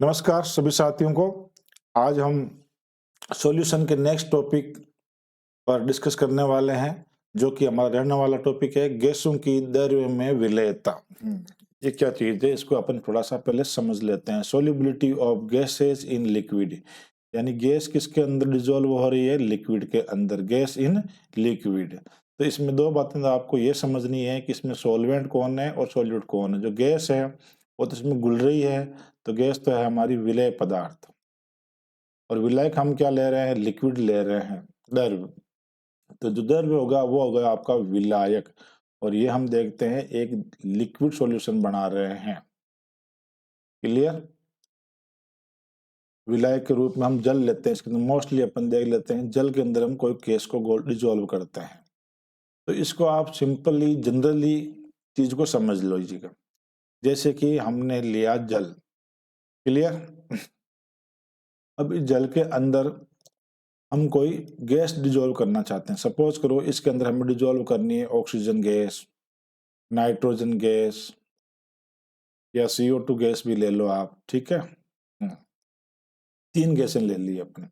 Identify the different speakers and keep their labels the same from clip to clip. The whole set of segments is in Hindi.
Speaker 1: नमस्कार सभी साथियों को। आज हम सॉल्यूशन के नेक्स्ट टॉपिक पर डिस्कस करने वाले हैं, जो कि हमारा रहने वाला टॉपिक है गैसों की द्रव्य में विलेयता। ये क्या चीज है, इसको अपन थोड़ा सा पहले समझ लेते हैं। Solubility of gases in liquid, यानी गैस किसके अंदर डिजोल्व हो रही है? लिक्विड के अंदर, गैस इन लिक्विड। तो इसमें दो बातें आपको ये समझनी है कि इसमें सॉल्वेंट कौन है और सॉल्यूट कौन है। जो गैस है वो तो इसमें घुल रही है, तो गैस तो है हमारी विलेय पदार्थ, और विलायक हम क्या ले रहे हैं? लिक्विड ले रहे हैं, द्रव्य। तो जो द्रव्य होगा वो होगा आपका विलायक, और ये हम देखते हैं एक लिक्विड सॉल्यूशन बना रहे हैं। क्लियर? विलायक के रूप में हम जल लेते हैं, इसके अंदर मोस्टली अपन देख लेते हैं जल के अंदर हम कोई गैस को डिजोल्व करते हैं। तो इसको आप सिंपली जनरली चीज को समझ लीजिएगा। जैसे कि हमने लिया जल, क्लियर? अब इस जल के अंदर हम कोई गैस डिजोल्व करना चाहते हैं। सपोज करो इसके अंदर हमें डिजोल्व करनी है ऑक्सीजन गैस, नाइट्रोजन गैस, या CO2 गैस भी ले लो आप, ठीक है। तीन गैसें ले ली अपने।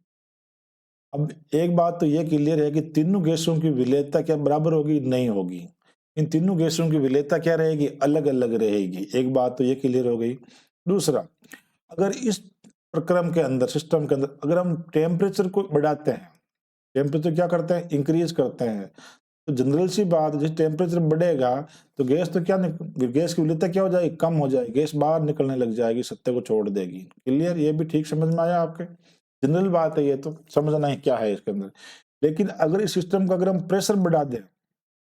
Speaker 1: अब एक बात तो ये क्लियर है कि तीनों गैसों की विलेयता क्या बराबर होगी? नहीं होगी। इन तीनों गैसों की विलेयता क्या रहेगी? अलग अलग रहेगी। एक बात तो ये क्लियर हो गई। दूसरा, अगर इस प्रक्रम के अंदर, सिस्टम के अंदर, अगर हम टेम्परेचर को बढ़ाते हैं, टेम्परेचर क्या करते हैं? इंक्रीज करते हैं। तो जनरल सी बात, जैसे टेम्परेचर बढ़ेगा तो गैस तो गैस की विलेयता क्या हो जाएगी? कम हो जाएगी, गैस बाहर निकलने लग जाएगी, सत्ते को छोड़ देगी। क्लियर? ये भी ठीक समझ में आया आपके? जनरल बात है, ये तो समझना है क्या है इसके अंदर। लेकिन अगर इस सिस्टम का अगर हम प्रेशर बढ़ा दें,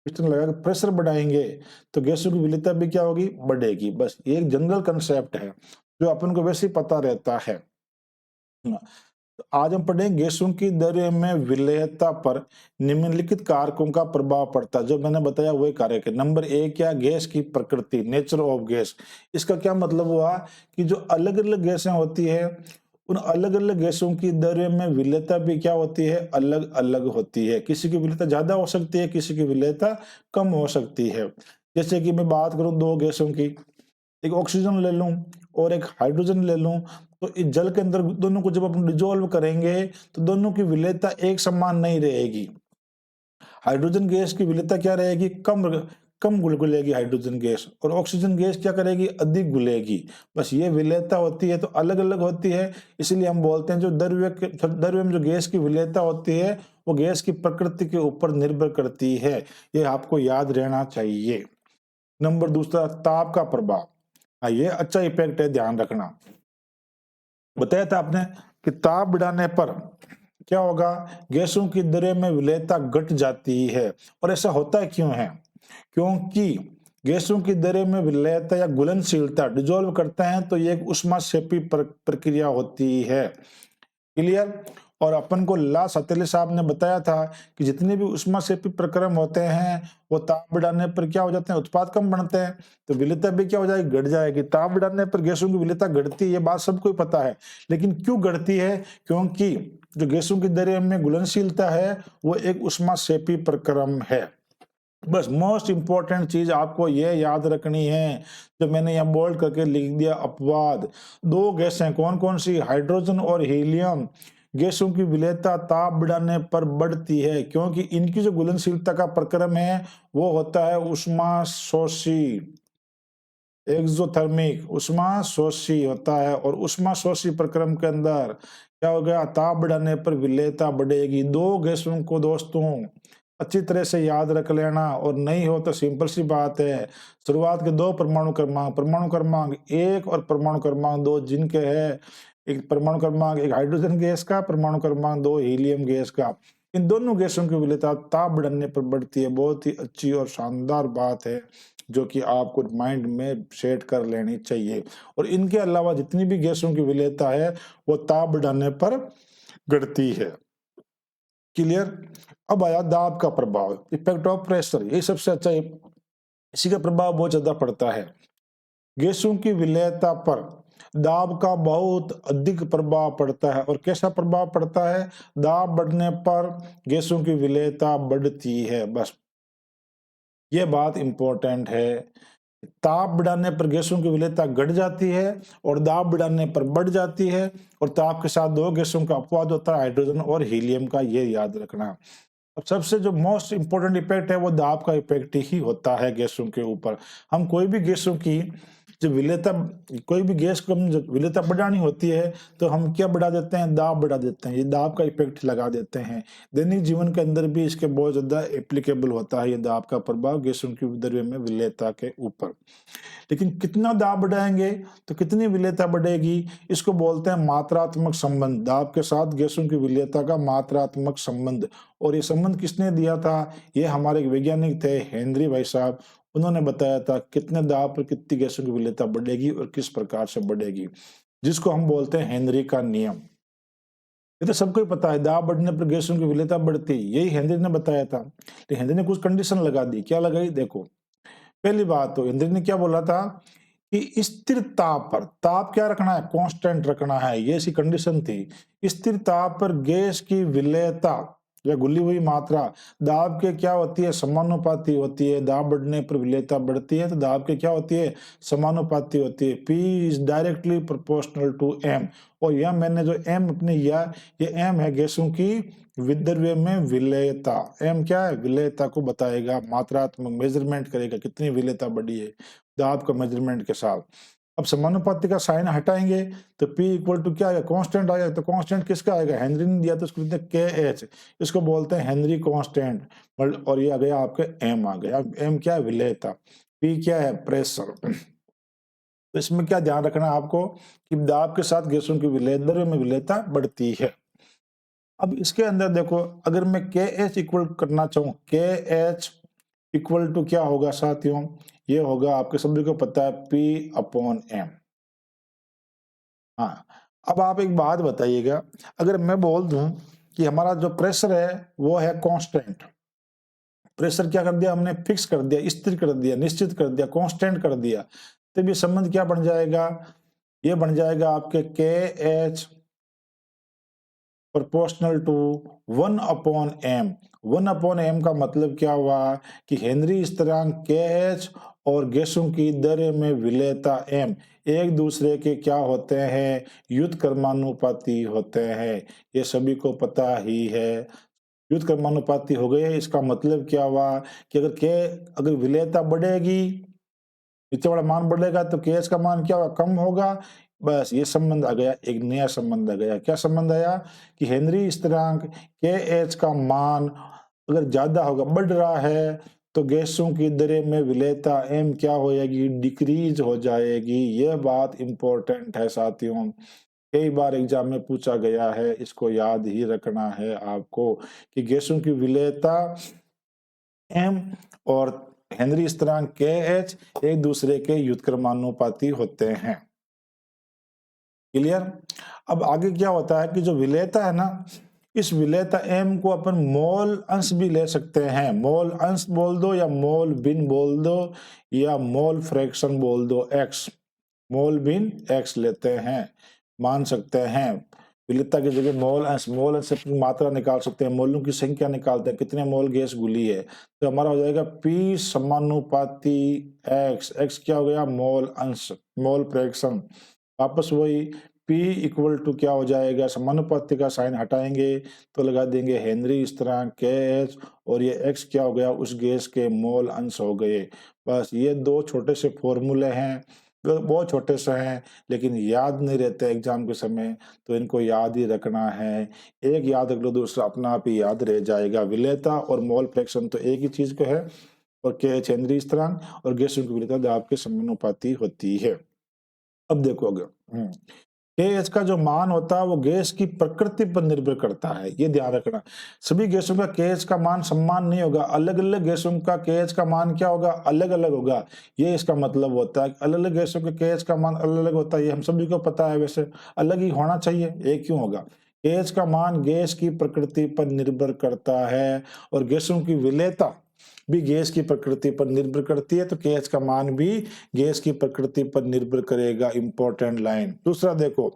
Speaker 1: पिस्टन लगा के प्रेशर बढ़ाएंगे, तो गैसों की विलेयता भी क्या होगी? बढ़ेगी। बस ये एक जनरल कंसेप्ट है जो अपन को वैसे ही पता रहता है। तो आज हम पढ़ेंगे गैसों की द्रव्य में विलेयता पर निम्नलिखित कारकों का प्रभाव पड़ता है। जो मैंने बताया वही कारक है। नंबर एक, क्या? गैस की प्रकृति, नेचर ऑफ गैस। इसका क्या मतलब हुआ कि जो अलग अलग गैसें होती है, उन अलग अलग गैसों की द्रव्य में विलेयता भी क्या होती है? अलग अलग होती है। किसी की विलेयता ज्यादा हो सकती है, किसी की विलेयता कम हो सकती है। जैसे कि मैं बात करूं दो गैसों की, एक ऑक्सीजन ले लूं और एक हाइड्रोजन ले लूं, तो इस जल के अंदर दोनों को जब अपन डिजोल्व करेंगे तो दोनों की विलेयता एक समान नहीं रहेगी। हाइड्रोजन गैस की विलेयता क्या रहेगी? कम घुलेगी हाइड्रोजन गैस, और ऑक्सीजन गैस क्या करेगी? अधिक घुलेगी। बस ये विलेयता होती है, तो अलग अलग होती है। इसलिए हम बोलते हैं जो द्रव्य में जो गैस की विलेयता होती है वो गैस की प्रकृति के ऊपर निर्भर करती है। ये आपको याद रहना चाहिए। नंबर दूसरा, ताप का प्रभाव। ये अच्छा इफेक्ट है, ध्यान रखना। बताया था आपने कि ताप बढ़ाने पर क्या होगा? गैसों की द्रव्य में विलेयता घट जाती है। और ऐसा होता है क्यों है? क्योंकि गैसों की द्रव्य में विलेयता या घुलनशीलता, डिजोल्व करते हैं तो ये एक ऊष्माक्षेपी प्रक्रिया होती है। क्लियर? और अपन को ला सतेली साहब ने बताया था कि जितने भी ऊष्माक्षेपी प्रक्रम होते हैं वो ताप बढ़ाने पर क्या हो जाते हैं? उत्पाद कम बनते हैं, तो विलेयता भी क्या हो जाएगी? घट जाएगी। ताप बढ़ाने पर गैसों की विलेयता घटती है, ये बात सबको पता है। लेकिन क्यों घटती है? क्योंकि जो गैसों की द्रव्य में घुलनशीलता है वो एक ऊष्माक्षेपी प्रक्रम है। बस मोस्ट इंपॉर्टेंट चीज आपको ये याद रखनी है, जो मैंने यहाँ बोल्ड करके लिख दिया, अपवाद। दो गैसें कौन कौन सी? हाइड्रोजन और हीलियम। गैसों की विलेयता ताप बढ़ाने पर बढ़ती है क्योंकि इनकी जो घुलनशीलता का प्रक्रम है वो होता है ऊष्माशोषी, एक्सोथर्मिक ऊष्माशोषी होता है। और ऊष्माशोषी प्रक्रम के अंदर क्या हो गया? ताप बढ़ाने पर विलेयता बढ़ेगी। दो गैसों को दोस्तों अच्छी तरह से याद रख लेना, और नहीं हो तो सिंपल सी बात है, शुरुआत के दो परमाणु क्रमांक 1 और परमाणु क्रमांक 2 जिनके है, एक परमाणु क्रमांक 1 हाइड्रोजन गैस का, परमाणु क्रमांक 2 हीलियम गैस का, इन दोनों गैसों की विलेयता ताप बढ़ने पर बढ़ती है। बहुत ही अच्छी और शानदार बात है जो कि आपको माइंड में सेट कर लेनी चाहिए। और इनके अलावा जितनी भी गैसों की विलेयता है वो ताप बढ़ाने पर घटती है। क्लियर? अब आया दाब का प्रभाव, इफेक्ट ऑफ प्रेशर। ये सबसे अच्छा है, इसी का प्रभाव बहुत ज्यादा पड़ता है। गैसों की विलेयता पर दाब का बहुत अधिक प्रभाव पड़ता है। और कैसा प्रभाव पड़ता है? दाब बढ़ने पर गैसों की विलेयता बढ़ती है। बस ये बात इंपॉर्टेंट है ताप बढ़ाने पर गैसों की विलेयता घट जाती है और दाब बढ़ाने पर बढ़ जाती है, और ताप के साथ दो गैसों का अपवाद होता है, हाइड्रोजन और हीलियम का, ये याद रखना। अब सबसे जो मोस्ट इंपॉर्टेंट इफेक्ट है वो दाब का इफेक्ट ही होता है गैसों के ऊपर। हम कोई भी गैसों की जो विलेयता, कोई भी गैस को हम जब विलेयता बढ़ानी होती है तो हम क्या बढ़ा देते हैं, दाब बढ़ा देते हैं, ये दाब का इफेक्ट लगा देते हैं। दैनिक जीवन के अंदर भी इसके बहुत ज्यादा एप्लीकेबल होता है ये दाब का प्रभाव गैसों की द्रव्य में विलेयता के ऊपर। लेकिन कितना दाब बढ़ाएंगे तो कितनी विलेयता बढ़ेगी, इसको बोलते हैं मात्रात्मक संबंध, दाब के साथ गैसों की विलेयता का मात्रात्मक संबंध। और ये संबंध किसने दिया था, ये हमारे एक वैज्ञानिक थे हेनरी भाई साहब, उन्होंने बताया था कितने दाब पर कितनी गैसों की विलेयता बढ़ेगी और किस प्रकार से बढ़ेगी, जिसको हम बोलते हैं हेनरी का नियम। ये तो सबको ही पता है, दाब बढ़ने पर गैसों की विलेयता बढ़ती, यही हेनरी ने बताया था। तो हेनरी ने कुछ कंडीशन लगा दी, क्या लगाई देखो। पहली बात तो इंद्र ने क्या बोला था कि स्थिर ताप पर, ताप क्या रखना है, कांस्टेंट रखना है, ये ऐसी कंडीशन थी। स्थिर ताप पर गैस की विलेयता या घुली हुई मात्रा दाब के क्या होती है, समानुपाती होती है। दाब बढ़ने पर विलेयता बढ़ती है तो दाब के क्या होती है, समानुपाती होती है। P is directly proportional to M, और यह मैंने जो M अपने ये M है गैसों की विद्रव्य में विलेयता। M क्या है, विलेयता को बताएगा, मात्रात्मक मेजरमेंट करेगा कितनी विलेयता बढ़ी है दाब का मेजरमेंट के साथ। अब समानुपाती का साइन हटाएंगे तो P इक्वल टू क्या आएगा, कांस्टेंट आएगा। तो कांस्टेंट किसका आएगा, हेनरी ने दिया तो इसको लिखते हैं KH, इसको बोलते हैं हेनरी कांस्टेंट, और ये आ गया आपके M आ गया। अब M क्या है, विलेयता, P क्या है, प्रेशर। तो इसमें क्या ध्यान रखना है आपको कि दाब के साथ गैसों की विलेयता में विलेयता बढ़ती है। अब इसके अंदर देखो, अगर मैं KH इक्वल करना चाहूँ, KH इक्वल टू क्या होगा साथियों, ये होगा आपके सभी को पता है P/M। हाँ, अब आप एक बात बताइएगा, अगर मैं बोल दूं कि हमारा जो प्रेशर है वो है कांस्टेंट, प्रेशर क्या कर दिया हमने, फिक्स कर दिया, स्थिर कर दिया, निश्चित कर दिया, कांस्टेंट कर दिया, तो ये संबंध क्या बन जाएगा, ये बन जाएगा आपके KH proportional to 1/m। 1/m का मतलब क्या हुआ कि हेनरी स्थिरांक KH और गैसों की दर में विलेयता M एक दूसरे के क्या होते हैं, व्युत्क्रमानुपाती होते हैं, ये सभी को पता ही है। व्युत्क्रमानुपाती हो गए, इसका मतलब क्या हुआ कि अगर विलेयता बढ़ेगी, नीचे वाला मान बढ़ेगा तो KH का मान क्या होगा, कम होगा। बस ये संबंध आ गया, एक नया संबंध आ गया। क्या संबंध आया कि हेनरी स्थिरांक KH का मान अगर ज्यादा होगा, बढ़ रहा है, तो गैसों की दरें में विलेयता M क्या हो जाएगी, डिक्रीज हो जाएगी। यह बात इंपॉर्टेंट है साथियों, कई बार एग्जाम में पूछा गया है, इसको याद ही रखना है आपको कि गैसों की विलेयता M और हेनरी स्थिरांक KH एक दूसरे के व्युत्क्रमानुपाती होते हैं। क्लियर। अब आगे क्या होता है कि जो विलेयता है ना, इस विलेयता M को अपन मोल अंश भी ले सकते हैं, मोल अंश बोल दो या मोल बिन बोल दो या मोल फ्रैक्शन बोल दो, X, मोल बिन X लेते हैं, मान सकते हैं। विलेयता की जगह मोल अंश से अपनी मात्रा निकाल सकते हैं, मोलों की संख्या निकालते हैं, कितने मोल गैस घुली है, तो हमारा हो जाएगा P समानुपाती X, X क्या हो गया, मोल अंश, मोल फ्रैक्शन। वापस वही P इक्वल टू क्या हो जाएगा, समानुपाती का साइन हटाएंगे तो लगा देंगे हेनरी स्थिरांक KH, और ये X क्या हो गया, उस गैस के मोल अंश हो गए। बस ये दो छोटे से फॉर्मूले हैं, बहुत छोटे से हैं लेकिन याद नहीं रहते एग्जाम के समय, तो इनको याद ही रखना है। एक याद रख लो, दूसरा अपना आप ही याद रह जाएगा। विलेयता और मोल फ्रैक्शन तो एक ही चीज को है, और KH हेनरी स्थिरांक और गैसों की विलेयता दाब के समानुपाती होती है। अब देखोगे KH का जो मान होता है वो गैस की प्रकृति पर निर्भर करता है, ये ध्यान रखना। सभी गैसों का KH का मान समान नहीं होगा, अलग अलग गैसों का KH का मान क्या होगा, अलग अलग होगा। ये इसका मतलब होता है अलग अलग गैसों के KH का मान अलग अलग होता है, ये हम सभी को पता है। वैसे अलग ही होना चाहिए, एक क्यों होगा। KH का मान गैस की प्रकृति पर निर्भर करता है, और गैसों की विलेयता भी गैस की प्रकृति पर निर्भर करती है, तो KH का मान भी गैस की प्रकृति पर निर्भर करेगा। Important line. दूसरा देखो,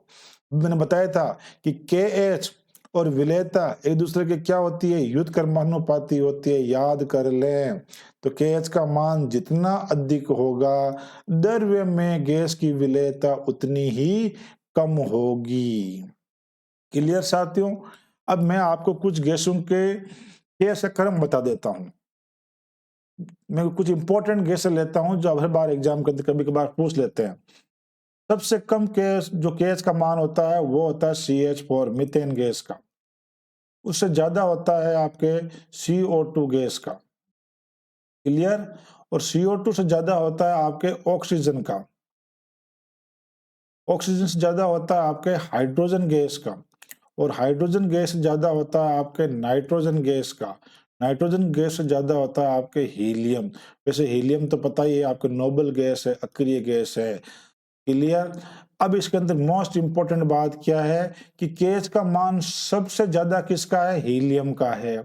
Speaker 1: मैंने बताया था कि KH और विलेयता एक दूसरे के क्या होती है, युद्ध कर्मानुपाती होती है। याद कर लें तो KH का मान जितना अधिक होगा, द्रव्य में गैस की विलेयता उतनी ही कम होगी। क्लियर साथियों? अब मैं आपको कुछ गैसों के KH का क्रम बता देता हूँ। मैं कुछ इंपॉर्टेंट गैस लेता हूँ जो हर बार एग्जाम के कभी कभार पूछ लेते हैं। सबसे कम केस जो KH का मान होता है वो होता है CH4 मीथेन गैस का। उससे ज्यादा होता है आपके CO2 गैस का। क्लियर? और CO2 से ज्यादा होता है आपके ऑक्सीजन का। ऑक्सीजन से ज्यादा होता है आपके हाइड्रोजन गैस का। और हाइड्रोजन गैस से ज्यादा होता है आपके नाइट्रोजन गैस का। नाइट्रोजन गैस से ज्यादा होता है आपके हीलियम। वैसे हीलियम तो पता ही है आपके नोबल गैस है, अक्रिय गैस है। क्लियर? अब इसके अंदर मोस्ट इंपोर्टेंट बात क्या है कि KH का मान सबसे ज्यादा किसका है, हीलियम का है।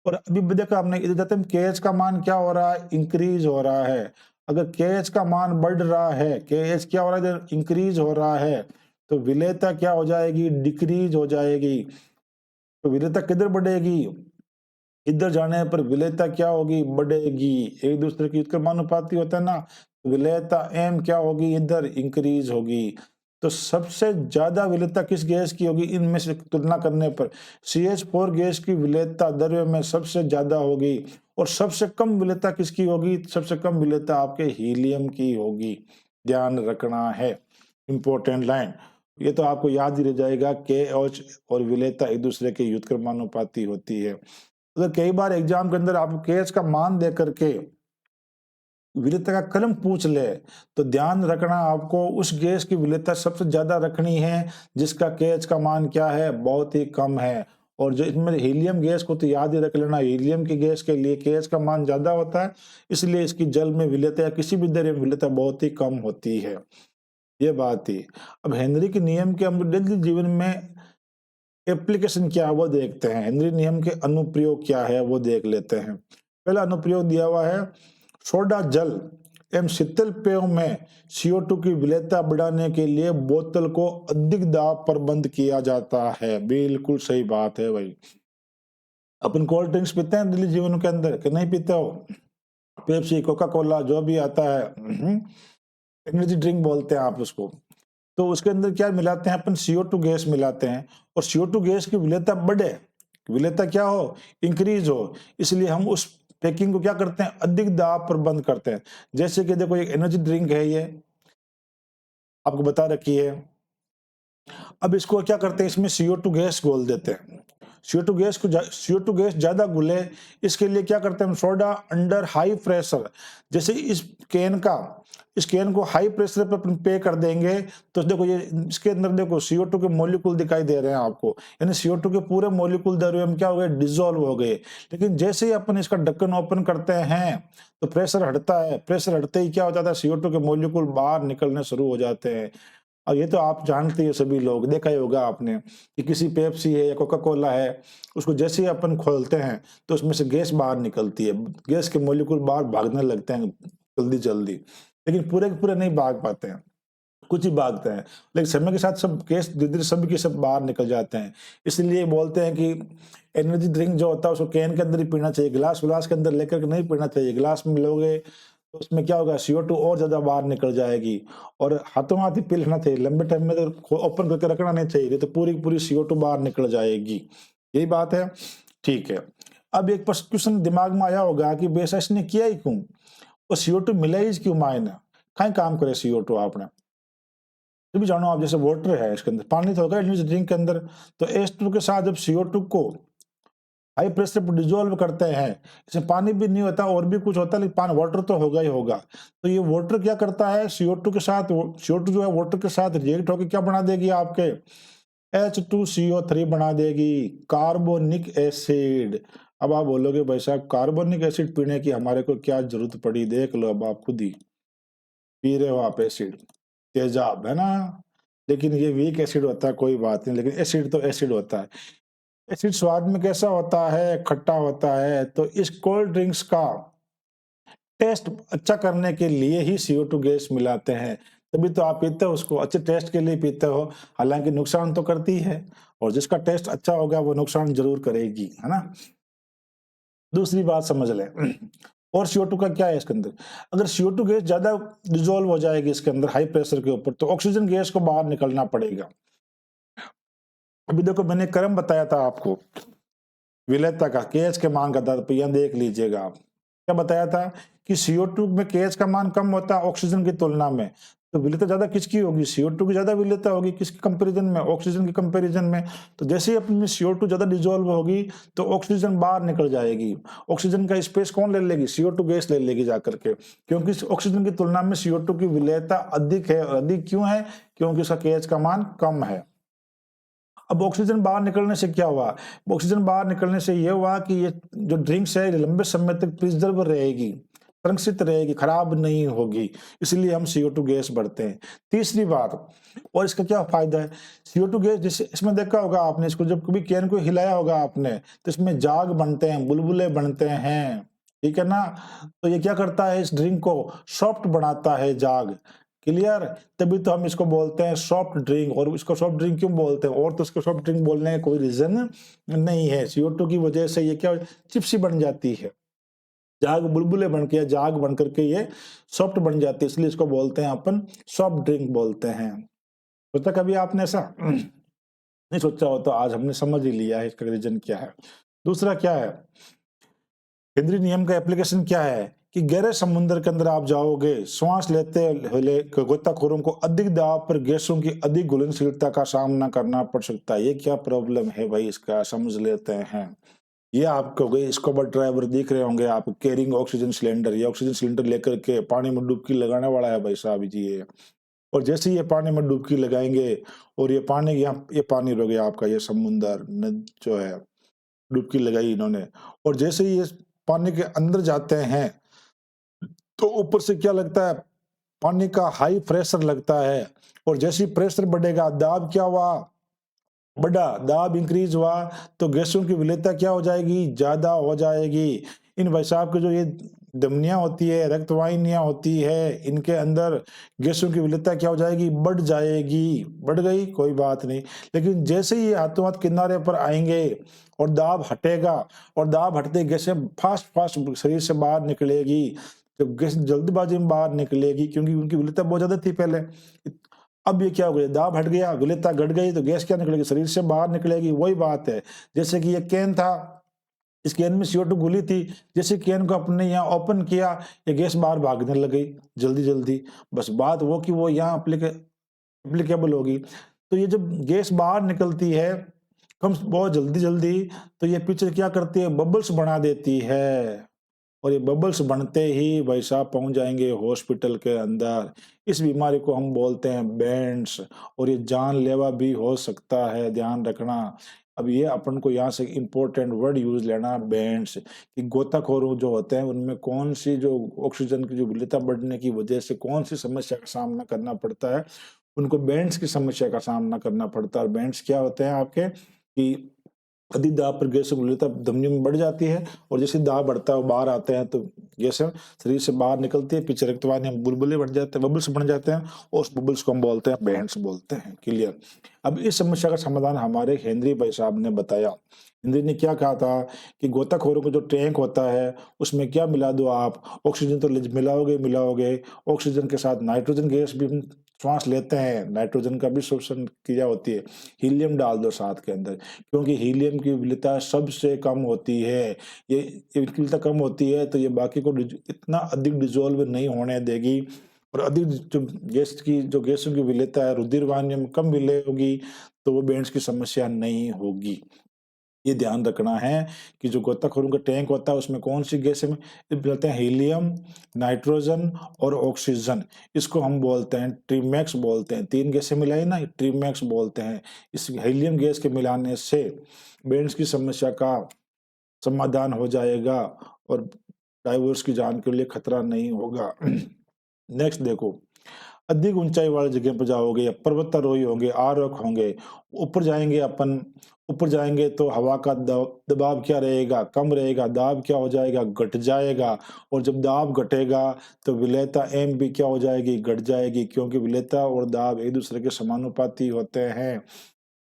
Speaker 1: और अभी भी देखा आपने इधर जाते हैं KH का मान क्या हो रहा है, इंक्रीज हो रहा है। अगर KH का मान बढ़ रहा है, KH क्या हो रहा है, इधर इंक्रीज हो रहा है, तो विलेयता क्या हो जाएगी, डिक्रीज हो जाएगी। तो विलेयता किधर बढ़ेगी, इधर जाने पर विलेयता क्या होगी, बढ़ेगी। एक दूसरे की उत्क्रमानुपाती होता है ना, विलेयता M क्या होगी, इधर इंक्रीज होगी। तो सबसे ज्यादा विलेयता किस गैस की होगी इनमें से तुलना करने पर, CH4 गैस की विलेयता द्रव्य में सबसे ज्यादा होगी। और सबसे कम विलेयता किसकी होगी, सबसे कम विलेयता आपके हीलियम की होगी। ध्यान रखना है, इंपॉर्टेंट लाइन। ये तो आपको याद ही रह जाएगा, KH और विलेयता एक दूसरे के व्युत्क्रमानुपाती होती है। अगर कई बार एग्जाम के अंदर आपको KH का मान दे करके विलेयता का क्रम पूछ ले, तो ध्यान रखना आपको उस गैस की विलेयता सबसे ज्यादा रखनी है जिसका KH का मान क्या है, बहुत ही कम है। और जो इसमें हीलियम गैस को तो याद ही रख लेना, हीलियम की गैस के लिए KH का मान ज्यादा होता है, इसलिए इसकी जल में विलेयता या किसी भी द्रव्य में विलेयता बहुत ही कम होती है। ये बात थी। अब हेनरी के नियम के हम डेली जीवन में एप्लीकेशन क्या है वो देखते हैं। हेनरी नियम के अनुप्रयोग क्या है वो देख लेते हैं। पहला अनुप्रयोग दिया हुआ है, सोडा जल एवं शीतल पेयों में CO2 की विलेयता बढ़ाने के लिए बोतल को अधिक दाब पर बंद किया जाता है। बिल्कुल सही बात है भाई। अपन कोल्ड ड्रिंक्स पीते हैं डेली जीवन के अंदर कि नहीं पीते हो? पेप्सी, कोका कोला जो भी आता है, एनर्जी ड्रिंक बोलते हैं आप उसको। तो उसके अंदर क्या मिलाते हैं अपन, CO2 गैस मिलाते हैं। और CO2 गैस की विलेयता बढ़े, विलेयता क्या हो, इंक्रीज हो, इसलिए हम उस पैकिंग को क्या करते हैं, अधिक दाब पर बंद करते हैं। जैसे कि देखो एक एनर्जी ड्रिंक है, ये आपको बता रखी है। अब इसको क्या करते हैं, इसमें CO2 गैस घोल देते हैं। CO2 गैस ज्यादा घुले, इसके लिए क्या करते हैं हम, सोडा अंडर हाई प्रेशर, जैसे इस कैन को हाई प्रेशर पर अपन पे कर देंगे, तो देखो ये इसके अंदर देखो CO2 के मॉलिक्यूल दिखाई दे रहे हैं आपको, यानी CO2 के पूरे मॉलिक्यूल द्रव्य में क्या हो गए, डिसॉल्व हो गए। लेकिन जैसे ही अपन इसका ढक्कन ओपन करते हैं तो प्रेशर हटता है, प्रेशर हटते ही क्या हो जाता है, CO2 के मॉलिक्यूल बाहर निकलने शुरू हो जाते हैं। और ये तो आप जानते हैं, सभी लोग देखा ही होगा आपने कि किसी पेप्सी है या कोका कोला है, उसको जैसे ही अपन खोलते हैं तो उसमें से गैस बाहर निकलती है, गैस के मॉलिक्यूल बाहर भागने लगते हैं जल्दी जल्दी, लेकिन पूरे के पूरे नहीं भाग पाते हैं, कुछ ही भागते हैं। लेकिन समय के साथ सब गैस धीरे धीरे सब के सब बाहर निकल जाते हैं। इसलिए बोलते हैं कि एनर्जी ड्रिंक जो होता है उसको कैन के अंदर ही पीना चाहिए, गिलास विलास के अंदर लेकर के नहीं पीना चाहिए। गिलास में लोगे तो उसमें क्या होगा, CO2 और ज्यादा बाहर निकल जाएगी। और हाथों हाथ ही पी लेना चाहिए, लंबे टाइम में तो ओपन करके रखना नहीं चाहिए, तो पूरी पूरी CO2 बाहर निकल जाएगी। यही बात है, ठीक है। अब एक क्वेश्चन दिमाग में आया होगा कि वैसा इसने किया ही क्यों, और CO2 मिला ही क्यों मायने, कहीं काम करे CO2 आपने, ये भी जानो आप। जैसे वाटर है, इसके अंदर पानी तो होगा एनर्जी ड्रिंक के अंदर, तो H2 के साथ जब CO2 को हाई प्रेशर पर डिजोल्व करते हैं, इसमें पानी भी नहीं होता और भी कुछ होता है, लेकिन पानी वाटर तो होगा ही होगा। तो ये वाटर क्या करता है, CO2 के साथ, CO2 जो है वाटर के साथ रिएक्ट होकर क्या बना देगी, आपके H2CO3 बना देगी, कार्बोनिक एसिड। अब आप बोलोगे भाई साहब कार्बोनिक एसिड पीने की हमारे को क्या जरूरत पड़ी, देख लो अब आप खुद ही पी रहे हो आप एसिड, तेजाब है ना। लेकिन ये वीक एसिड होता है, कोई बात नहीं, लेकिन एसिड तो एसिड होता है। एसिड स्वाद में कैसा होता है, खट्टा होता है। तो इस कोल्ड ड्रिंक्स का टेस्ट अच्छा करने के लिए ही CO2 गैस मिलाते हैं, तभी तो आप पीते हो उसको, अच्छे टेस्ट के लिए पीते हो, हालांकि नुकसान तो करती है। और जिसका टेस्ट अच्छा होगा वो नुकसान जरूर करेगी, है ना। दूसरी बात समझ लें और CO2 का क्या है इसके अंदर, अगर CO2 गैस ज्यादा डिजोल्व हो जाएगी इसके अंदर हाई प्रेशर के ऊपर, तो ऑक्सीजन गैस को बाहर निकलना पड़ेगा। अभी देखो मैंने क्रम बताया था आपको विलेयता का, केएच के मान का था, तो यहाँ देख लीजिएगा आप क्या बताया था कि CO2 में केएच का मान कम होता है ऑक्सीजन की तुलना में, तो विलेयता ज्यादा किसकी होगी, CO2 की ज्यादा विलेयता होगी, किसके कंपैरिजन में, ऑक्सीजन के कंपैरिजन में। तो जैसे ही अपनी CO2 ज्यादा डिजोल्व होगी तो ऑक्सीजन बाहर निकल जाएगी, ऑक्सीजन का स्पेस कौन ले लेगी, CO2 गैस ले लेगी जाकर के, क्योंकि ऑक्सीजन की तुलना में CO2 की विलेयता अधिक है। और अधिक क्यों है, क्योंकि उसका केएच का मान कम है। अब ऑक्सीजन बाहर निकलने से क्या हुआ, ऑक्सीजन बाहर निकलने से यह हुआ कि ये जो ड्रिंक्स है लंबे समय तक प्रिजर्व रहेगी, संरक्षित रहेगी, खराब नहीं होगी, इसलिए हम CO2 गैस बढ़ते हैं। तीसरी बात, और इसका क्या फायदा है, CO2 गैस जैसे इसमें देखा होगा आपने, इसको जब कभी कैन को हिलाया होगा आपने तो इसमें जाग बनते हैं, बुलबुले बनते हैं, ठीक है ना। तो ये क्या करता है, इस ड्रिंक को सॉफ्ट बनाता है जाग, क्लियर। तभी तो हम इसको बोलते हैं सॉफ्ट ड्रिंक। और इसको सॉफ्ट ड्रिंक क्यों बोलते हैं, और तो इसको सॉफ्ट ड्रिंक बोलने का कोई रीजन नहीं है, CO2 की वजह से ये क्या चिप्सी बन जाती है, जाग बुलबुले बन के, जाग बन करके ये सॉफ्ट बन जाती है, इसलिए इसको बोलते हैं अपन सॉफ्ट ड्रिंक बोलते हैं। सोचा कभी आपने ऐसा नहीं सोचा हो, तो आज हमने समझ ही लिया है इसका रीजन क्या है। दूसरा क्या है, केंद्रीय नियम का एप्लीकेशन क्या है कि गहरे समुद्र के अंदर आप जाओगे, श्वास लेते हुए गोताखोरों को अधिक दाब पर गैसों की अधिक घुलनशीलता का सामना करना पड़ सकता है। ये क्या प्रॉब्लम है भाई, इसका समझ लेते हैं। ये आपको गए स्कूबा ड्राइवर दिख रहे होंगे आप, कैरिंग ऑक्सीजन सिलेंडर, ये ऑक्सीजन सिलेंडर लेकर के पानी में डुबकी लगाने वाला है भाई साहब जी ये। और जैसे ही ये पानी में डुबकी लगाएंगे और ये पानी, यहाँ ये पानी हो गया आपका, ये समुंदर जो है डुबकी लगाई इन्होंने, और जैसे ही ये पानी के अंदर जाते हैं तो ऊपर से क्या लगता है, पानी का हाई प्रेशर लगता है। और जैसे ही प्रेशर बढ़ेगा, दाब क्या हुआ, बढ़ा, दाब इंक्रीज हुआ, तो गैसों की विलेयता क्या हो जाएगी, ज्यादा हो जाएगी। इन भाई साहब के जो ये धमनियां होती है, रक्तवाहिनियां होती है, इनके अंदर गैसों की विलेयता क्या हो जाएगी, बढ़ जाएगी। बढ़ गई कोई बात नहीं, लेकिन जैसे ही हाथों हाथ किनारे पर आएंगे और दाब हटेगा, और दाब हटते गैसें फास्ट फास्ट शरीर से बाहर निकलेगी, जब गैस जल्दबाजी में बाहर निकलेगी, क्योंकि उनकी विलेयता बहुत ज्यादा थी पहले। अब ये क्या हो गया, दाब हट गया, विलेयता घट गई, तो गैस क्या निकलेगी, शरीर से बाहर निकलेगी। वही बात है, जैसे कि ये कैन था, इस कैन में CO2 घुली थी, जैसे कैन को अपने यहाँ ओपन किया, ये गैस बाहर भागने लग गई जल्दी जल्दी। बस बात वो कि वो यहाँ एप्लीकेबल होगी। तो ये जब गैस बाहर निकलती है कम बहुत जल्दी जल्दी, तो ये पीछे क्या करती है, बबल्स बना देती है, और ये बबल्स बनते ही भाई साहब पहुंच जाएंगे हॉस्पिटल के अंदर। इस बीमारी को हम बोलते हैं बेंड्स, और ये जानलेवा भी हो सकता है, ध्यान रखना। अब ये अपन को यहाँ से इंपॉर्टेंट वर्ड यूज लेना, बेंड्स, कि गोताखोर जो होते हैं उनमें कौन सी जो ऑक्सीजन की जो विलेयता बढ़ने की वजह से कौन सी समस्या का सामना करना पड़ता है, उनको बेंड्स की समस्या का सामना करना पड़ता है। और बेंड्स क्या होते हैं आपके, कि अधिक दाब पर गैसों की विलेयता धमनियों में बढ़ जाती है, और जैसे दाब बढ़ता है वो बाहर आते हैं तो गैसें शरीर से बाहर निकलती है, पीछे रक्तवाहिनी में बुलबुले बन जाते हैं, बबल्स बन जाते हैं, और उस बबल्स को हम बोलते हैं बैंड्स बोलते हैं, क्लियर। अब इस समस्या का समाधान हमारे हेनरी भाई साहब ने बताया। हेनरी ने क्या कहा था कि गोताखोरों का जो टैंक होता है उसमें क्या मिला दो आप, ऑक्सीजन तो मिलाओगे मिलाओगे, ऑक्सीजन के साथ नाइट्रोजन गैस भी श्वास लेते हैं, नाइट्रोजन का भी शोषण क्रिया होती है, हीलियम डाल दो साथ के अंदर, क्योंकि हीलियम की विलेयता सबसे कम होती है। ये इनकी विलेयता कम होती है तो ये बाकी को इतना अधिक डिजोल्व नहीं होने देगी, और अधिक जो गैसों की विलेयता है रुधिर वाहिनियों में कम विलय होगी, तो वो बेंड्स की समस्या नहीं होगी। ये ध्यान रखना है कि जो गोताखोरों का टैंक होता है उसमें कौन सी गैसें मिलते हैं, हीलियम, नाइट्रोजन और ऑक्सीजन। इसको हम बोलते हैं ट्रीमैक्स बोलते हैं, तीन गैसें मिलाई ना, ट्रीमैक्स बोलते हैं। इस हीलियम गैस के मिलाने से बेंड्स की समस्या का समाधान हो जाएगा, और डाइवोर्स की जान के लिए खतरा नहीं होगा। नेक्स्ट देखो, अधिक ऊंचाई वाली जगह पर जाओगे, पर्वतारोही होंगे, आरोहक होंगे, ऊपर जाएंगे अपन, ऊपर जाएंगे तो हवा का दबाव क्या रहेगा, कम रहेगा, दाब क्या हो जाएगा, घट जाएगा। और जब दाब घटेगा तो विलेयता एम भी क्या हो जाएगी, घट जाएगी, क्योंकि विलेयता और दाब एक दूसरे के समानुपाती होते हैं।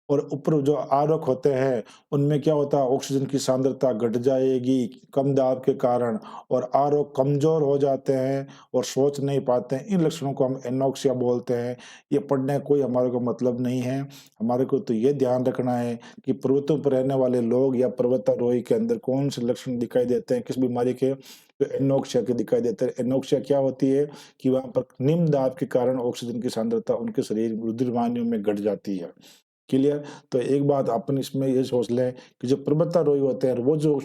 Speaker 1: और ऊपर जो आरोक होते हैं उनमें क्या होता है, ऑक्सीजन की सांद्रता घट जाएगी कम दाब के कारण, और आरोक कमजोर हो जाते हैं और सोच नहीं पाते हैं। इन लक्षणों को हम एनोक्सिया बोलते हैं। ये पढ़ने कोई हमारे को मतलब नहीं है। हमारे को तो ये ध्यान रखना है कि पर्वतों पर रहने वाले लोग या पर्वतारोही के अंदर कौन से लक्षण दिखाई देते हैं, किस बीमारी के, तो एनोक्सिया के दिखाई देते हैं। एनोक्सिया क्या होती है कि वहां पर निम्न दाब के कारण ऑक्सीजन की सांद्रता उनके शरीर रुधिर वाहिनियों में घट जाती है। क्लियर? तो एक बात अपन इसमें ये सोच लें कि जो पर्वतारोही होते हैं वो जो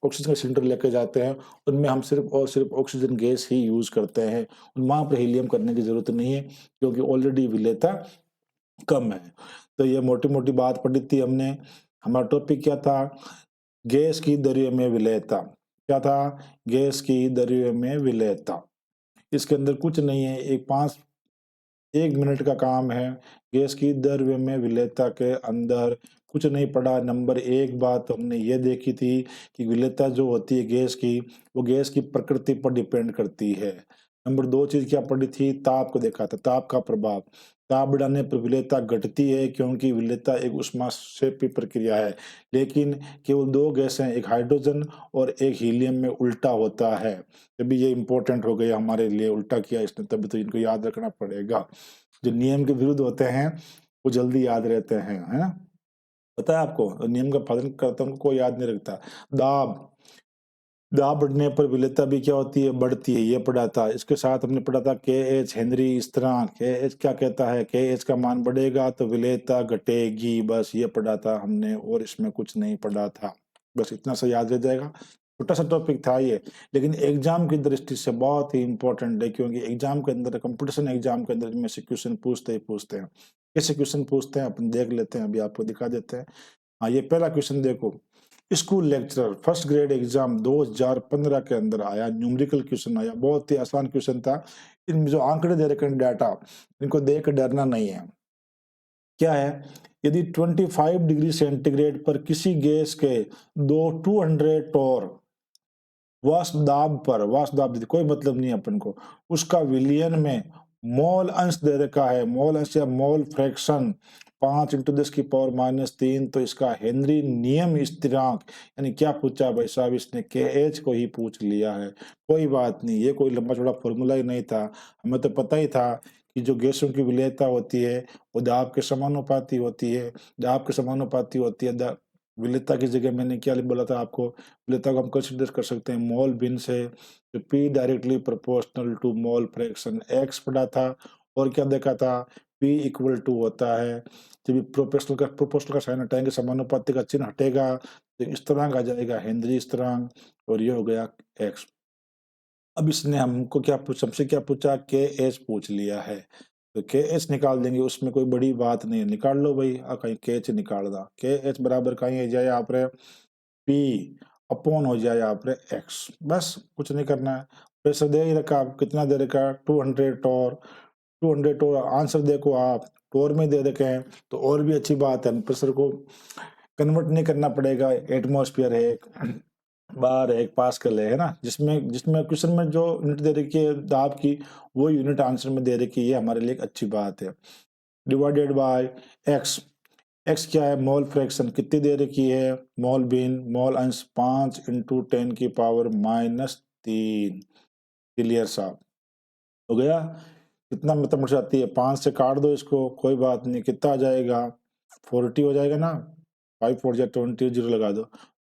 Speaker 1: ऑक्सीजन का सिलेंडर लेके जाते हैं उनमें हम सिर्फ और सिर्फ ऑक्सीजन गैस ही यूज करते हैं। वहां पर हीलियम करने की जरूरत नहीं है क्योंकि ऑलरेडी विलेयता कम है। तो ये मोटी मोटी बात पढ़ी थी हमने। हमारा टॉपिक क्या था? गैस की दरियो में विलेयता। क्या था? गैस की दरियो में विलेयता। इसके अंदर कुछ नहीं है, एक मिनट का काम है। गैस की द्रव्य में विलेयता के अंदर कुछ नहीं पड़ा। नंबर एक बात हमने ये देखी थी कि विलेयता जो होती है गैस की, वो गैस की प्रकृति पर डिपेंड करती है। नंबर दो चीज क्या पड़ी थी? ताप को देखा था, ताप का प्रभाव। ताप बढ़ाने पर विलेयता घटती है क्योंकि विलेयता एक ऊष्माक्षेपी प्रक्रिया है, लेकिन केवल दो गैसें, एक हाइड्रोजन और एक हीलियम में उल्टा होता है। तभी ये इंपॉर्टेंट हो गया हमारे लिए, उल्टा किया इसने, तभी तो इनको याद रखना पड़ेगा। जो नियम के विरुद्ध होते हैं वो जल्दी याद रहते हैं, है ना? पता है आपको, नियम का पालन करता उनको कोई याद नहीं रखता। दाब, दाब बढ़ने पर विलेयता भी क्या होती है? बढ़ती है। ये पढ़ा था। इसके साथ हमने पढ़ा था के एच हेनरी स्थिरांक। के एच क्या कहता है? के एच का मान बढ़ेगा तो विलेयता घटेगी। बस ये पढ़ा था हमने और इसमें कुछ नहीं पढ़ा था। बस इतना सा याद रह जाएगा। छोटा सा टॉपिक था ये, लेकिन एग्जाम की दृष्टि से बहुत ही इंपॉर्टेंट है क्योंकि एग्जाम के अंदर, कंपटीशन एग्जाम के अंदर में से क्वेश्चन पूछते ही पूछते हैं। कैसे क्वेश्चन पूछते हैं अपन देख लेते हैं, अभी आपको दिखा देते हैं। हाँ, ये पहला क्वेश्चन देखो। School lecturer first grade exam 2015 के अंदर आया, न्यूमेरिकल क्वेश्चन आया, बहुत ही आसान क्वेश्चन था। इनमें जो आंकड़े दे रखे हैं, डाटा, इनको देख कर डरना नहीं है। क्या है? यदि 25 डिग्री सेंटीग्रेड पर किसी गैस के 200 टोर वाष्प दाब कोई मतलब नहीं है अपन को, उसका विलियन में मोल अंश दे रखा है, मोल अंश या मोल फ्रैक्शन 5 × 10⁻³ तो इसका हेनरी नियम स्थिरांक, यानी क्या पूछा भाई साहब, इसने के एच को ही पूछ लिया है। कोई बात नहीं, ये कोई लंबा चौड़ा फॉर्मूला ही नहीं था, हमें तो पता ही था कि जो गैसों की विलेयता होती है वो दाब के समानुपाती होती है। दाब के समानुपाती होती है। विलेयता की जगह मैंने क्या बोला था आपको? विलेयता को हम कंसिडर कर सकते हैं मोल भिन्न से, तो P directly proportional to mole fraction X पढ़ा था। और क्या देखा था? P इक्वल टू होता है, जब प्रोपोर्शनल का साइन हटाएंगे, समानुपाती का चिन्ह हटेगा, तो स्थिरांक आ जाएगा हेनरी स्थिरांक, और ये हो गया X। अब इसने हमको क्या पूछा, हमसे क्या पूछा? के एच पूछ लिया है, तो के एच निकाल देंगे, उसमें कोई बड़ी बात नहीं है, निकाल लो भाई। कहीं के एच निकाल दा, के एच बराबर कहीं आ जाए आप रे पी अपॉन हो जाए आप रे एक्स। बस कुछ नहीं करना है। प्रेशर दे ही रखा, कितना दे रखा? 200 टोर। 200 टोर आंसर देखो आप, टोर में दे रखे हैं तो और भी अच्छी बात है, प्रेशर को कन्वर्ट नहीं करना पड़ेगा। एटमॉस्फेयर है एक, बार एक पास्कल है ना, जिसमें जिसमें क्वेश्चन में जो यूनिट दे रखी है दाब की, वो यूनिट आंसर में दे रखी है, हमारे लिए एक अच्छी बात है। Divided by x. एक्स क्या है? मोल फ्रैक्शन कितनी दे रखी है? मोल भिन्न, मोल अंश 5 × 10⁻³ क्लियर साहब? हो गया? कितना मतलब जाती है? 5 से काट दो इसको, कोई बात नहीं, कितना आ जाएगा? 40 हो जाएगा ना। 5 4 जा 20, जीरो लगा दो।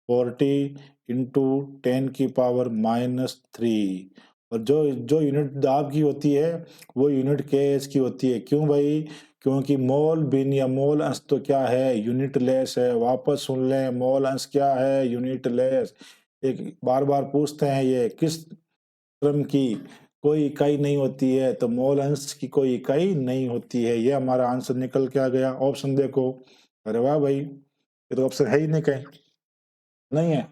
Speaker 1: 40 × 10⁻³ और जो जो यूनिट दाब की होती है वो यूनिट के एच की होती है। क्यों भाई? क्योंकि मोल भिन्न या मोल अंश तो क्या है? यूनिट लेस है। वापस सुन लें, मोल अंश क्या है? Unit less. एक बार बार पूछते हैं ये किस क्रम की कोई इकाई नहीं होती है, तो मोल अंश की कोई इकाई नहीं होती है। ये हमारा आंसर निकल के आ गया। ऑप्शन देखो, अरे वाह भाई, ये तो ऑप्शन है ही नहीं कहीं, नहीं है,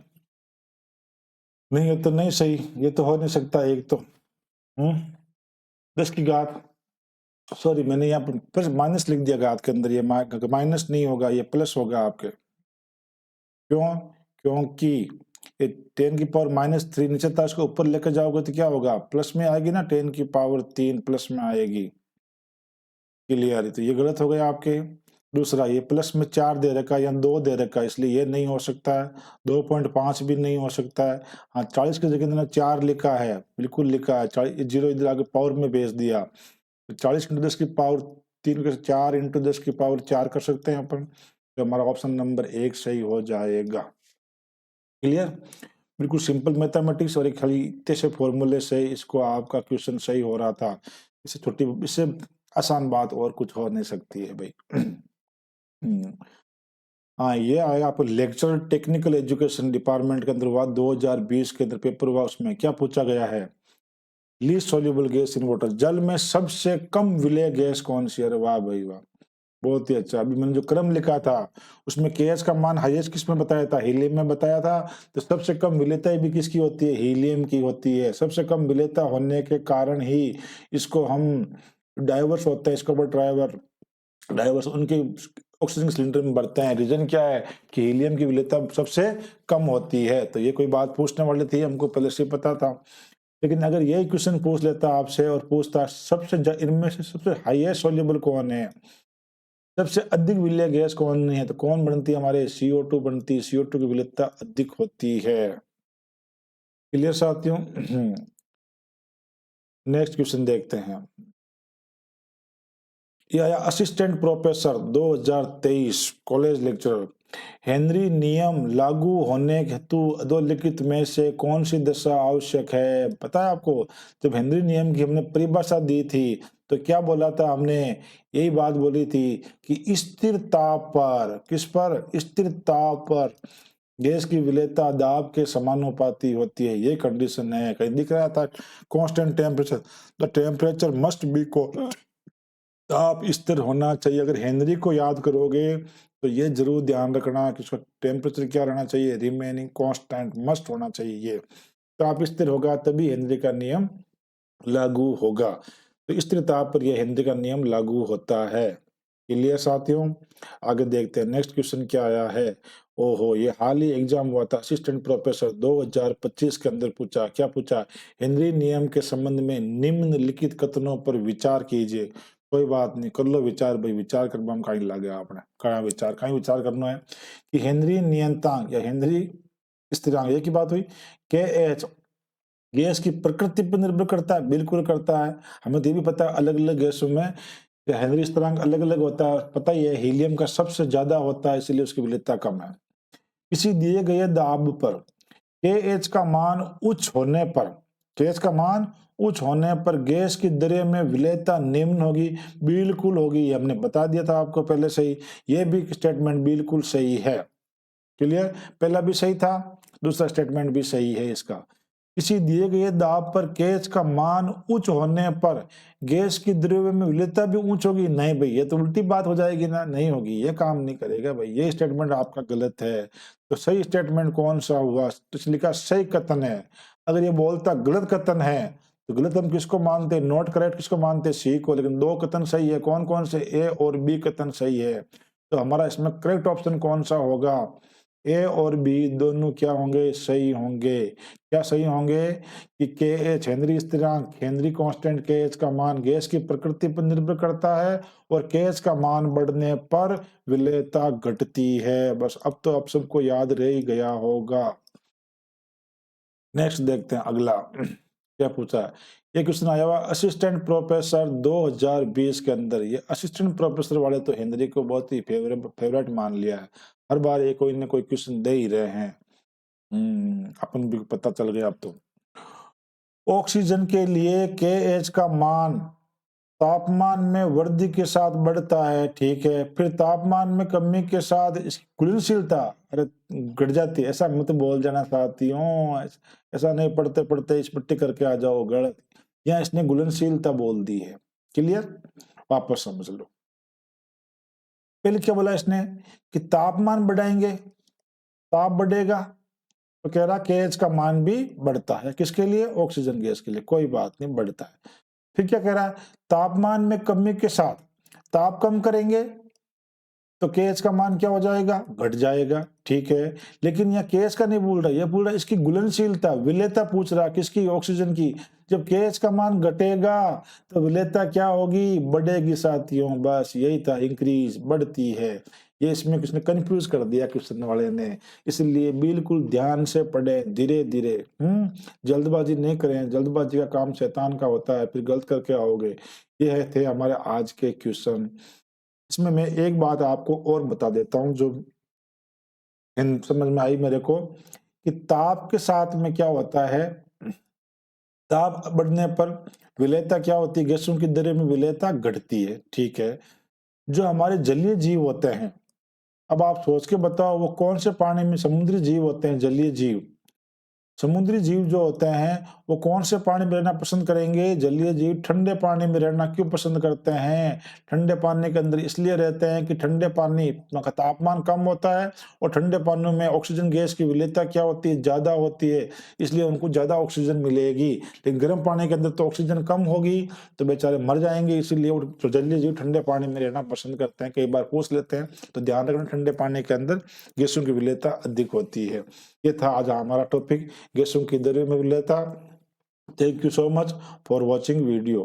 Speaker 1: नहीं है तो नहीं सही, ये तो हो नहीं सकता एक तो। 10 की घात, सॉरी मैंने यहाँ पर प्लस माइनस लिख दिया घात के अंदर, ये माइनस नहीं होगा, ये प्लस होगा आपके। क्यों? क्योंकि ये 10⁻³ नीचे था, इसको ऊपर लेकर जाओगे तो क्या होगा? प्लस में आएगी ना, 10⁻³ प्लस में आएगी। क्लियर है? तो ये गलत हो गया आपके। दूसरा ये प्लस में 4 दे रखा है या 2 दे रखा है, इसलिए ये नहीं हो सकता है। 2.5 भी नहीं हो सकता है। हाँ, 40 की जगह इन्होंने 4 लिखा है, बिल्कुल लिखा है। 0 इधर आगे पावर में भेज दिया, तो 40 इंटू 10 की पावर 3 के 4 इंटू 10 की पावर 4 कर सकते हैं अपन। तो हमारा ऑप्शन नंबर 1 सही हो जाएगा। क्लियर? बिल्कुल सिंपल मैथमेटिक्स और एक खाली इतने से फॉर्मूले से इसको आपका क्वेश्चन सही हो रहा था। इससे आसान बात और कुछ हो नहीं सकती है भाई। हाँ, ये आया आपको लेक्चर टेक्निकल एजुकेशन डिपार्टमेंट के अंदर हुआ 2020 के अंदर पेपर हुआ, उसमें क्या पूछा गया है? Least soluble gas in water, जल में सबसे कम विलेय गैस कौन सी है? अरे वाह भाई वाह, बहुत ही अच्छा। अभी मैंने जो क्रम लिखा था उसमें केएच का मान हाईएस्ट किस में बताया था? हीलियम में बताया था। तो सबसे कम विलेयता भी किसकी होती है? हीलियम की होती है। सबसे कम विलेयता होने के कारण ही इसको हम डाइवर्स होता है, स्कूबा डाइवर्स उनके ऑक्सीजन सिलेंडर में बढ़ते हैं। रीजन क्या है? कि हीलियम की विलेयता सबसे कम होती है। तो ये कोई बात पूछने वाली थी, हमको पहले से पता था। लेकिन अगर यही क्वेश्चन पूछ लेता आपसे और पूछता इनमें से सबसे हाईएस्ट सोल्यूबल कौन है, सबसे अधिक विलेय गैस कौन है, तो कौन बनती है? हमारे CO2 बनती है। CO2 की विलेयता अधिक होती है। क्लियर साथियों? नेक्स्ट क्वेश्चन देखते हैं। ये आया assistant professor 2023 college lecturer. Henry नियम लागू होने हेतु अधोलिखित में से कौन सी दशा आवश्यक है? पता है आपको? जब हेनरी नियम की हमने परिभाषा दी थी तो क्या बोला था हमने? यही बात बोली थी कि स्थिर ताप पर, किस पर? स्थिर ताप पर गैस की विलेयता दाब के समानुपाती होती है। ये कंडीशन है। कहीं दिख रहा था constant temperature, the temperature must be ताप स्थिर होना चाहिए। अगर हेनरी को याद करोगे तो ये जरूर ध्यान रखना कि उसका टेम्परेचर क्या रहना चाहिए? रिमेनिंग कांस्टेंट मस्ट होना चाहिए। ये ताप स्थिर होगा तभी हेनरी का नियम लागू होगा। तो स्थिर ताप पर यह हेनरी का नियम लागू होता है। क्लियर साथियों? आगे देखते हैं नेक्स्ट क्वेश्चन क्या आया है। ओहो, ये हाल ही एग्जाम हुआ था असिस्टेंट प्रोफेसर 2025 के अंदर पूछा, क्या पूछा? हेनरी नियम के संबंध में निम्नलिखित कथनों पर विचार कीजिए। कोई बात नहीं, कर लो विचार भाई। विचार कर हम कहीं लागे आपने कहा विचार कहीं विचार करना है कि हेनरी नियतांक या हेनरी स्थिरांक, ये की बात हुई। के एच गैस की प्रकृति पर निर्भर करता है, बिल्कुल करता है। हमें तो ये भी पता है अलग अलग गैसों में हेनरी स्थिरांक अलग अलग होता है, पता ही है। हीलियम का सबसे ज्यादा होता है, इसलिए उसकी विलेयता कम है। किसी दिए गए दाब पर KH का मान उच्च होने पर, KH का मान उच्च होने पर गैस की दरें में विलेयता निम्न होगी, बिल्कुल होगी। हमने बता दिया था आपको पहले से ही। ये भी स्टेटमेंट बिल्कुल सही है। क्लियर? पहला भी सही था, दूसरा स्टेटमेंट भी सही है इसका। किसी दिए गए दाब पर केएच का मान उच्च होने पर गैस की द्रव्य में विलेयता भी उच्च होगी। नहीं भाई, ये तो उल्टी बात हो जाएगी ना, नहीं होगी, ये काम नहीं करेगा भाई। ये स्टेटमेंट आपका गलत है। तो सही स्टेटमेंट कौन सा हुआ? तो लिखा सही कथन है। अगर ये बोलता गलत कथन है तो गलत हम किसको मानते? नॉट करेक्ट किसको मानते? सी को। लेकिन दो कथन सही है। कौन कौन से? ए और बी कथन सही है। तो हमारा इसमें करेक्ट ऑप्शन कौन सा होगा? ए और बी दोनों क्या होंगे? सही होंगे। क्या सही होंगे? कि के एच हेनरी स्थिरांक, हेनरी कांस्टेंट के एच का मान गैस की प्रकृति पर निर्भर करता है और के एच का मान बढ़ने पर विलेयता घटती है। बस अब तो आप सबको याद रह ही गया होगा। नेक्स्ट देखते हैं अगला क्या पूछा है। ये क्वेश्चन आया हुआ असिस्टेंट प्रोफेसर 2020 के अंदर। ये असिस्टेंट प्रोफेसर वाले तो हेनरी को बहुत ही फेवरेट मान लिया है। हर बार ये कोई ना कोई क्वेश्चन दे ही रहे हैं। अपन भी पता चल गया अब तो। ऑक्सीजन के लिए KH का मान तापमान में वृद्धि के साथ बढ़ता है, ठीक है। फिर तापमान में कमी के साथ इसकी घुलनशीलता अरे घट जाती है। ऐसा मत बोल जाना साथियों, ऐसा नहीं पढ़ते पढ़ते इस पट्टी करके आ जाओ, गलत। यहाँ इसने घुलनशीलता बोल दी है। क्लियर? वापस समझ लो। पहले क्या बोला इसने कि तापमान बढ़ाएंगे, ताप बढ़ेगा तो कह रहा KH का मान भी बढ़ता है। किसके लिए? ऑक्सीजन गैस के लिए। कोई बात नहीं, बढ़ता है। फिर क्या कह रहा है? तापमान में कमी के साथ ताप कम करेंगे तो KH का मान क्या हो जाएगा, घट जाएगा, ठीक है। लेकिन यहाँ KH का नहीं बोल रहा, ये बोल रहा इसकी घुलनशीलता, विलेयता पूछ रहा, किसकी, ऑक्सीजन की। जब KH का मान घटेगा तो विलेयता क्या होगी, बढ़ेगी साथियों, बस यही था, इंक्रीज, बढ़ती है। ये इसमें किसने कंफ्यूज कर दिया क्वेश्चन वाले ने, इसलिए बिल्कुल ध्यान से पढ़ें, धीरे धीरे, जल्दबाजी नहीं करें, जल्दबाजी का काम शैतान का होता है, फिर गलत करके आओगे। ये थे हमारे आज के क्वेश्चन। इसमें मैं एक बात आपको और बता देता हूं जो समझ में आई मेरे को, कि ताप के साथ में क्या होता है, ताप बढ़ने पर विलेयता क्या होती है, गैसों की दर में विलेयता घटती है, ठीक है। जो हमारे जलीय जीव होते हैं, अब आप सोच के बताओ वो कौन से पानी में, समुद्री जीव होते हैं, जलीय जीव, समुद्री जीव जो होते हैं वो कौन से पानी में रहना पसंद करेंगे, जलीय जीव ठंडे पानी में रहना क्यों पसंद करते हैं, ठंडे पानी के अंदर इसलिए रहते हैं कि ठंडे पानी का तापमान कम होता है और ठंडे पानी में ऑक्सीजन गैस की विलेयता क्या होती है, ज्यादा होती है, इसलिए उनको ज्यादा ऑक्सीजन मिलेगी। लेकिन गर्म पानी के अंदर तो ऑक्सीजन कम होगी, तो बेचारे मर जाएंगे, इसीलिए वो जलीय जीव ठंडे पानी में रहना पसंद करते हैं। कई बार पूछ लेते हैं, तो ध्यान रखना ठंडे पानी के अंदर गैसों की विलेयता अधिक होती है। ये था आज हमारा टॉपिक, गैसों की दर में विलेयता। Thank you so much for watching video.